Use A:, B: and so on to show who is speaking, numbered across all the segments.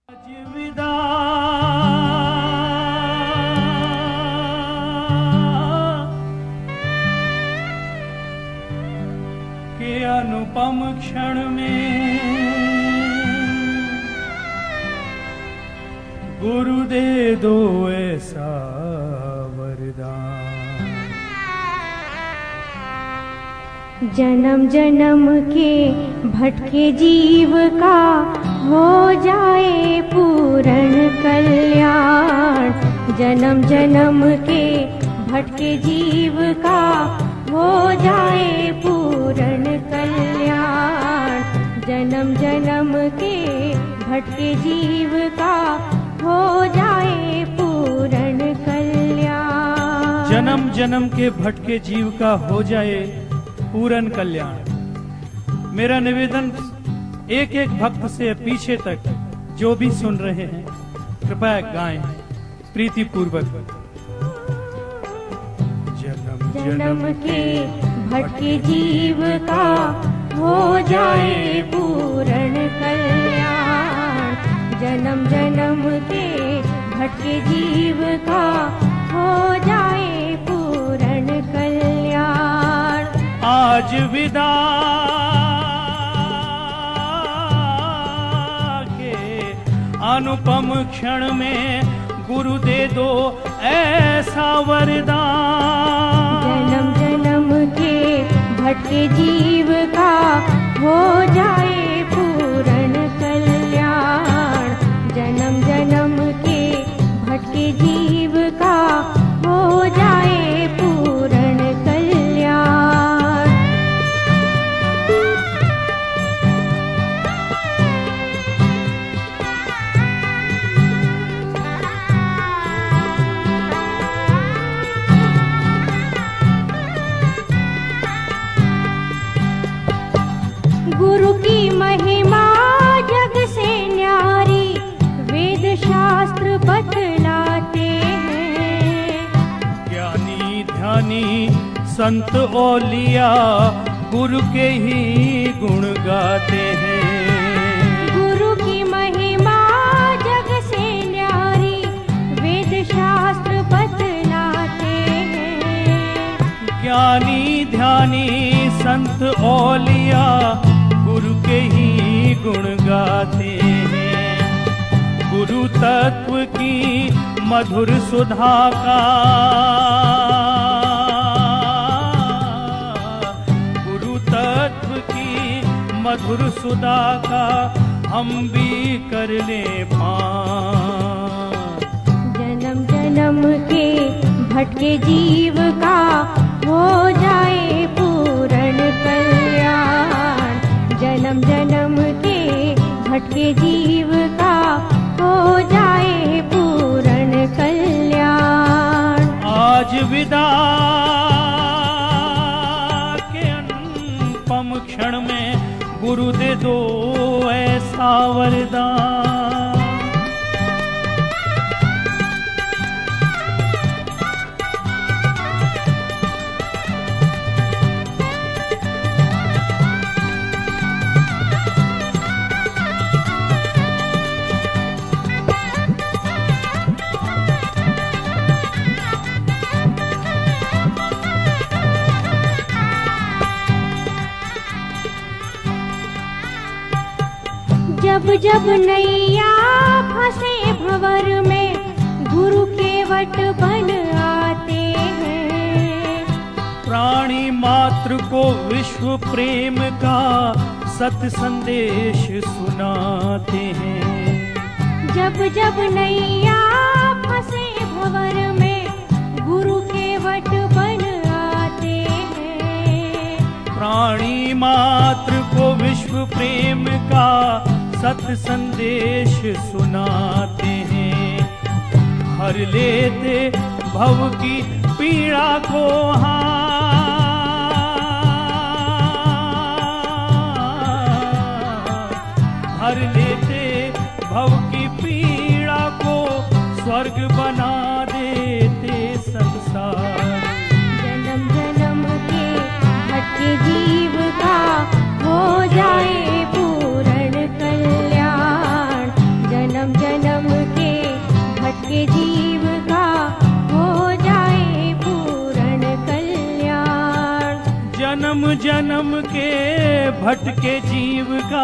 A: विदा के अनुपम क्षण में गुरु दे दो ऐसा वरदान।
B: जन्म जन्म के भटके जीव का हो जाए पूर्ण कल्याण। जन्म जन्म के भटके जीव का हो जाए पूर्ण कल्याण। जन्म जन्म के भटके जीव का हो जाए पूर्ण कल्याण।
A: जन्म जन्म के भटके जीव का हो जाए पूर्ण कल्याण। मेरा निवेदन एक एक भक्त से पीछे तक जो भी सुन रहे हैं कृपया गाएं प्रीति पूर्वक। जन्म
B: जन्म के भटके जीव का हो जाए पूर्ण कल्याण। जन्म जन्म के भटके जीव का हो जाए पूर्ण कल्याण।
A: आज विदा अनुपम क्षण में गुरु दे दो ऐसा वरदान।
B: जन्म जन्म के भटके जीव का हो जाए पूर्ण कल्याण। जन्म जन्म के भटके जीव का हो जाए पूर्ण कल्याण। गुरु की महिमा जग से न्यारी वेद शास्त्र बतलाते हैं।
A: ज्ञानी ध्यानी संत औलिया गुरु के ही गुण गाते हैं।
B: गुरु की महिमा जग से न्यारी वेद शास्त्र बतलाते हैं।
A: ज्ञानी ध्यानी संत औलिया गुरु के ही गुण गाते हैं। गुरु तत्व की मधुर सुधा का गुरु तत्व की मधुर सुधा का हम भी कर ले पान।
B: जन्म जन्म के भटके जीव का हो जाए पूर्ण कल्याण। जन्म जन्म के भटके जीव का हो जाए पूर्ण कल्याण।
A: आज विदा के अनुपम क्षण में गुरु दे दो ऐसा वरदान।
B: जब जब नैया फंसे भंवर में गुरु के वट बन आते हैं।
A: प्राणी मात्र को विश्व प्रेम का सत संदेश सुनाते हैं।
B: जब जब नैया फंसे भंवर में गुरु के वट बन आते हैं।
A: प्राणी मात्र को विश्व प्रेम का सत संदेश सुनाते हैं। हर लेते भव की पीड़ा को हर लेते भव की पीड़ा को स्वर्ग बना देते संसार।
B: जन्म जन्म के भटके जीव का हो जाए पूर्ण कल्याण। जन्म
A: जन्म के भटके जीव का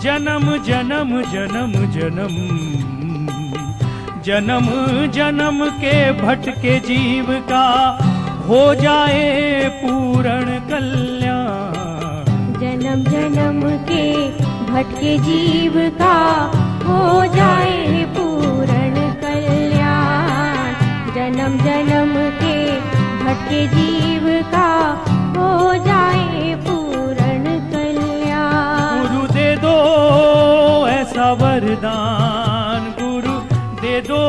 A: जन्म जन्म जन्म जन्म जन्म जन्म के भटके जीव का हो जाए पूर्ण कल्याण।
B: जन्म जन्म के भटके जीव का हो जाए पूर्ण कल्याण। जन्म जन्म के भटके जीव का हो जाए पूर्ण कल्याण।
A: गुरु दे दो ऐसा वरदान, गुरु दे दो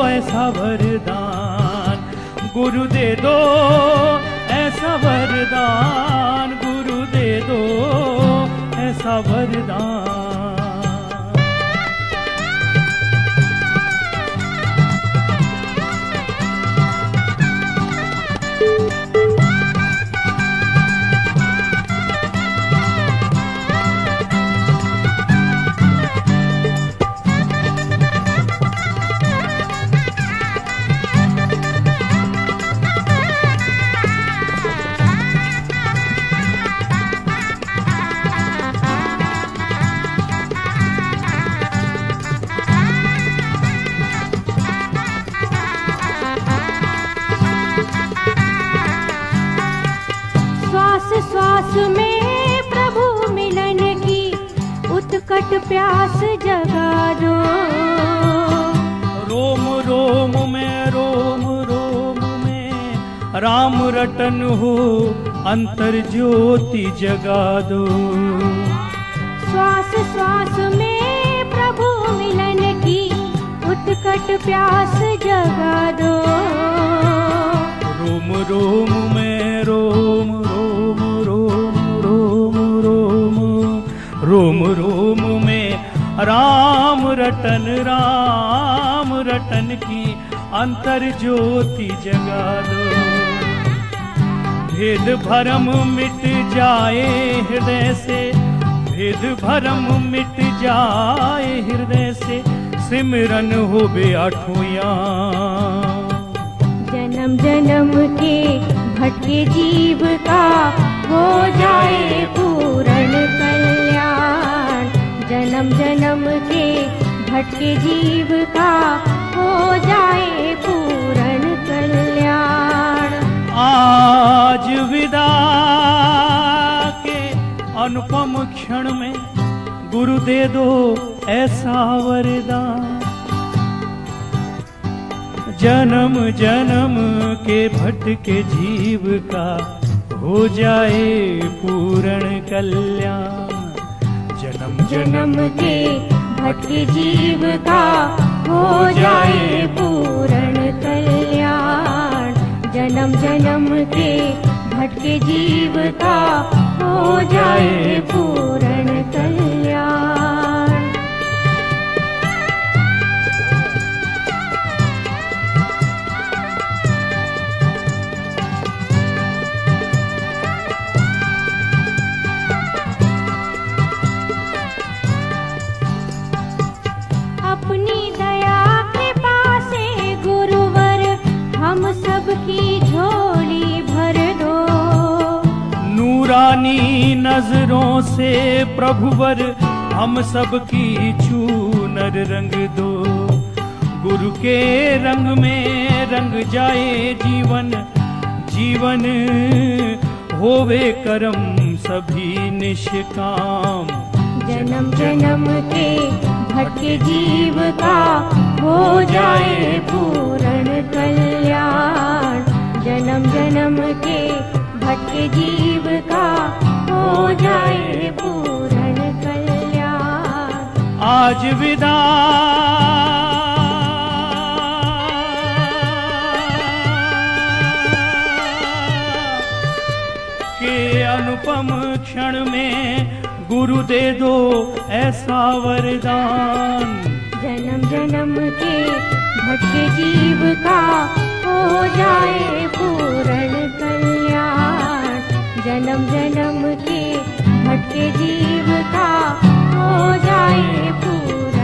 A: ऐसा वरदान, गुरु दे दो ऐसा वरदान, गुरु दे दो ऐसा वरदान।
B: श्वास में प्रभु मिलन की उत्कट प्यास जगा दो।
A: रोम रोम में रोम रोम में राम रटन हो अंतर ज्योति जगा दो।
B: श्वास श्वास में प्रभु मिलन की उत्कट प्यास जगा दो।
A: रोम रोम में रोम रोम रोम रोम रोम रोम रोम में राम रटन की अंतर ज्योति जगा दो। भेद भरम मिट जाए हृदय से, भेद भरम मिट जाए हृदय से, सिमरन हो बे आठों याम।
B: जन्म जन्म के भटके जीव का हो जाए पूर्ण कल्याण। जन्म जन्म के भटके जीव का हो जाए पूर्ण कल्याण।
A: आज विदा के अनुपम क्षण में गुरु दे दो ऐसा वरदान। जन्म जन्म के भटके जीव का हो जाए पूर्ण कल्याण। जन्म
B: जन्म के भटके जीव का हो जाए पूर्ण कल्याण। जन्म जन्म के भटके जीव का हो जाए पूर्ण कल्याण। अपनी दया कृपा से गुरुवर हम सबकी झोली भर दो।
A: नूरानी नजरों से प्रभुवर हम सबकी चूनर रंग दो। गुरु के रंग में रंग जाए जीवन, जीवन होवे करम सभी निष्काम।
B: जन्म जन्म के भटके जीव का हो जाए पूर्ण कल्याण। जन्म जन्म के भटके जीव का हो जाए पूर्ण कल्याण।
A: आज विदा के अनुपम क्षण में गुरु दे दो ऐसा वरदान।
B: जन्म जन्म के भटके जीव का हो जाए पूर्ण कल्याण। जन्म जन्म के भटके जीव का हो जाए पूर्ण